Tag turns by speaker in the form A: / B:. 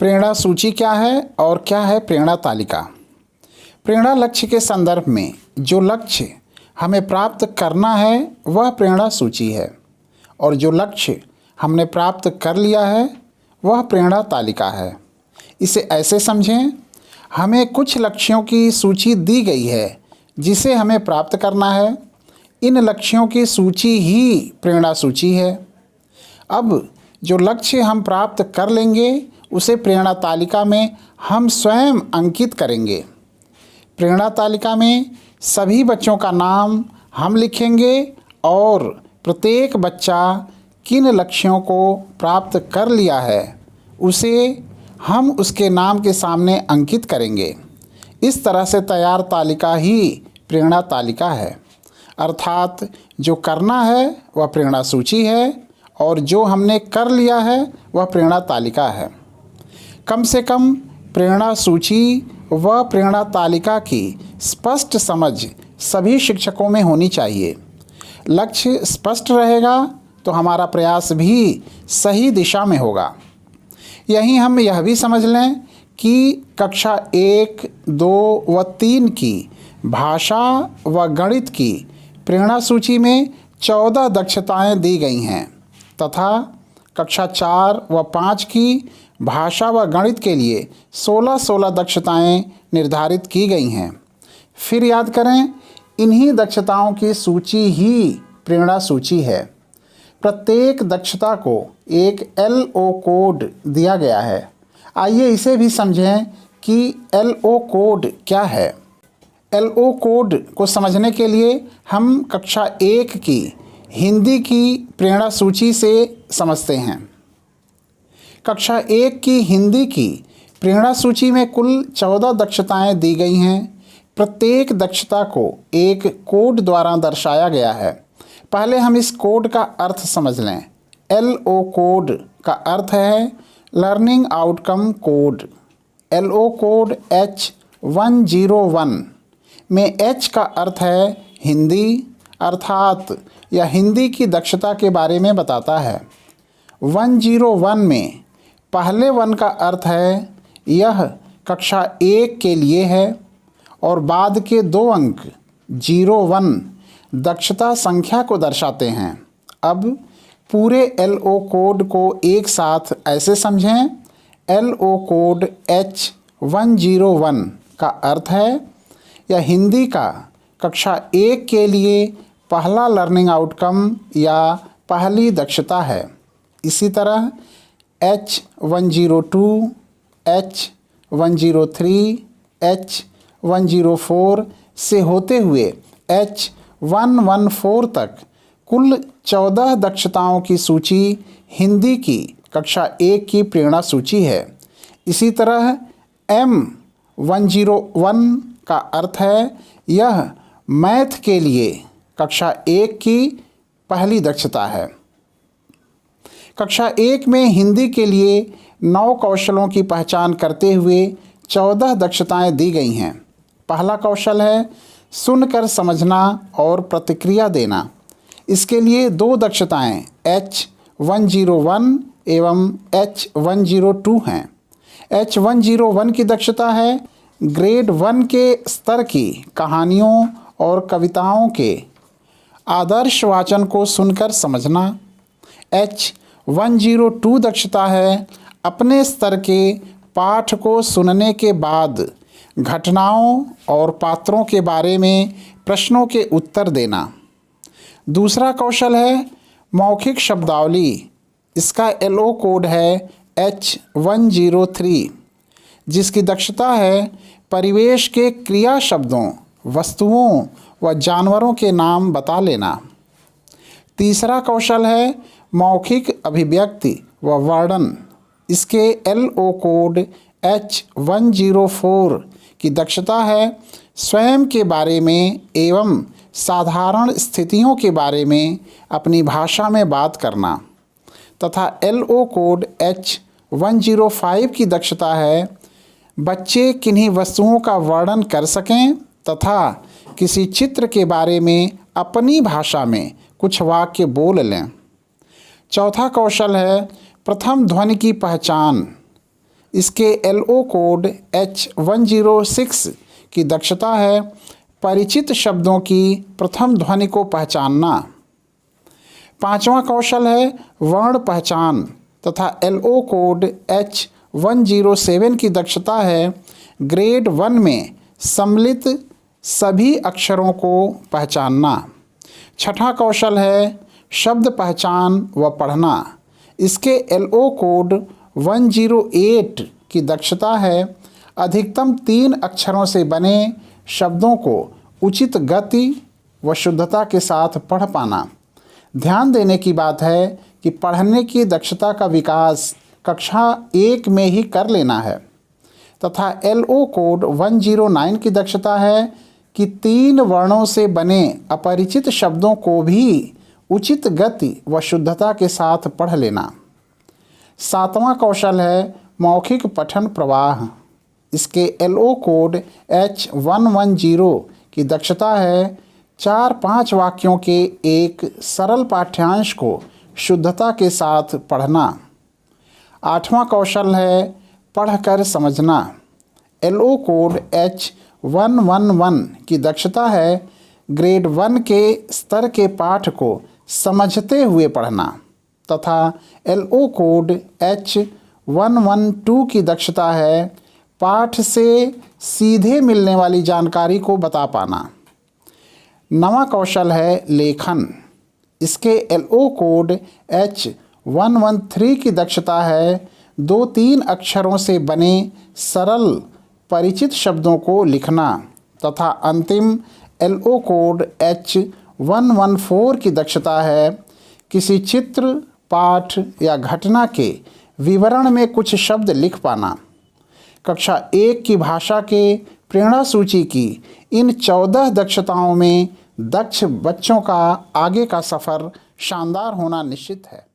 A: प्रेरणा सूची क्या है और क्या है प्रेरणा तालिका। प्रेरणा लक्ष्य के संदर्भ में जो लक्ष्य हमें प्राप्त करना है वह प्रेरणा सूची है और जो लक्ष्य हमने प्राप्त कर लिया है वह प्रेरणा तालिका है। इसे ऐसे समझें, हमें कुछ लक्ष्यों की सूची दी गई है जिसे हमें प्राप्त करना है। इन लक्ष्यों की सूची ही प्रेरणा सूची है। अब जो लक्ष्य हम प्राप्त कर लेंगे उसे प्रेरणा तालिका में हम स्वयं अंकित करेंगे। प्रेरणा तालिका में सभी बच्चों का नाम हम लिखेंगे और प्रत्येक बच्चा किन लक्ष्यों को प्राप्त कर लिया है उसे हम उसके नाम के सामने अंकित करेंगे। इस तरह से तैयार तालिका ही प्रेरणा तालिका है। अर्थात जो करना है वह प्रेरणा सूची है और जो हमने कर लिया है वह प्रेरणा तालिका है। कम से कम प्रेरणा सूची व प्रेरणा तालिका की स्पष्ट समझ सभी शिक्षकों में होनी चाहिए। लक्ष्य स्पष्ट रहेगा तो हमारा प्रयास भी सही दिशा में होगा। यहीं हम यह भी समझ लें कि कक्षा 1, 2 व 3 की भाषा व गणित की प्रेरणा सूची में 14 दक्षताएं दी गई हैं तथा कक्षा 4 व 5 की भाषा व गणित के लिए 16 दक्षताएं निर्धारित की गई हैं। फिर याद करें, इन्हीं दक्षताओं की सूची ही प्रेरणा सूची है। प्रत्येक दक्षता को एक LO कोड दिया गया है। आइए इसे भी समझें कि LO कोड क्या है। LO कोड को समझने के लिए हम कक्षा 1 की हिंदी की प्रेरणा सूची से समझते हैं। कक्षा 1 की हिंदी की प्रेरणा सूची में कुल 14 दक्षताएं दी गई हैं। प्रत्येक दक्षता को एक कोड द्वारा दर्शाया गया है। पहले हम इस कोड का अर्थ समझ लें। LO कोड का अर्थ है learning outcome code. LO code H101 में H का अर्थ है हिंदी, अर्थात यह हिंदी की दक्षता के बारे में बताता है। 101 में पहले 1 का अर्थ है यह कक्षा 1 के लिए है और बाद के 2 अंक 01 दक्षता संख्या को दर्शाते हैं। अब पूरे LO कोड को एक साथ ऐसे समझें। LO कोड H101 का अर्थ है यह हिंदी का कक्षा 1 के लिए पहला लर्निंग आउटकम या पहली दक्षता है। इसी तरह H102, H103, H104 से होते हुए H114 तक कुल 14 दक्षताओं की सूची हिंदी की कक्षा 1 की प्रेरणा सूची है। इसी तरह M101 का अर्थ है यह मैथ के लिए कक्षा 1 की पहली दक्षता है। कक्षा 1 में हिंदी के लिए 9 कौशलों की पहचान करते हुए 14 दक्षताएं दी गई हैं। पहला कौशल है सुनकर समझना और प्रतिक्रिया देना। इसके लिए 2 दक्षताएं H101 एवं H102 हैं। H101 की दक्षता है ग्रेड 1 के स्तर की कहानियों और कविताओं के आदर्श वाचन को सुनकर समझना। H102 दक्षता है अपने स्तर के पाठ को सुनने के बाद घटनाओं और पात्रों के बारे में प्रश्नों के उत्तर देना। दूसरा कौशल है मौखिक शब्दावली। इसका LO कोड है H103 जिसकी दक्षता है परिवेश के क्रिया शब्दों, वस्तुओं व जानवरों के नाम बता लेना। तीसरा कौशल है मौखिक अभिव्यक्ति व वर्णन। इसके LO कोड H104 की दक्षता है स्वयं के बारे में एवं साधारण स्थितियों के बारे में अपनी भाषा में बात करना। तथा LO कोड H105 की दक्षता है बच्चे किन्हीं वस्तुओं का वर्णन कर सकें तथा किसी चित्र के बारे में अपनी भाषा में कुछ वाक्य बोल लें। चौथा कौशल है प्रथम ध्वनि की पहचान। इसके LO कोड H106 की दक्षता है परिचित शब्दों की प्रथम ध्वनि को पहचानना। पांचवां कौशल है वर्ण पहचान तथा LO कोड H107 की दक्षता है ग्रेड 1 में सम्मिलित सभी अक्षरों को पहचानना। छठा कौशल है शब्द पहचान व पढ़ना। इसके LO कोड 108 की दक्षता है अधिकतम 3 अक्षरों से बने शब्दों को उचित गति व शुद्धता के साथ पढ़ पाना। ध्यान देने की बात है कि पढ़ने की दक्षता का विकास कक्षा 1 में ही कर लेना है तथा LO कोड 109 की दक्षता है कि 3 वर्णों से बने अपरिचित शब्दों को भी उचित गति व शुद्धता के साथ पढ़ लेना। सातवां कौशल है मौखिक पठन प्रवाह। इसके LO कोड H110 की दक्षता है 4-5 वाक्यों के एक सरल पाठ्यांश को शुद्धता के साथ पढ़ना। आठवां कौशल है पढ़कर समझना। LO कोड H111 की दक्षता है ग्रेड 1 के स्तर के पाठ को समझते हुए पढ़ना तथा LO कोड H112 की दक्षता है पाठ से सीधे मिलने वाली जानकारी को बता पाना। नवां कौशल है लेखन। इसके LO कोड H113 की दक्षता है 2-3 अक्षरों से बने सरल परिचित शब्दों को लिखना तथा अंतिम LO कोड H114 की दक्षता है किसी चित्र, पाठ या घटना के विवरण में कुछ शब्द लिख पाना। कक्षा 1 की भाषा के प्रेरणा सूची की इन 14 दक्षताओं में दक्ष बच्चों का आगे का सफ़र शानदार होना निश्चित है।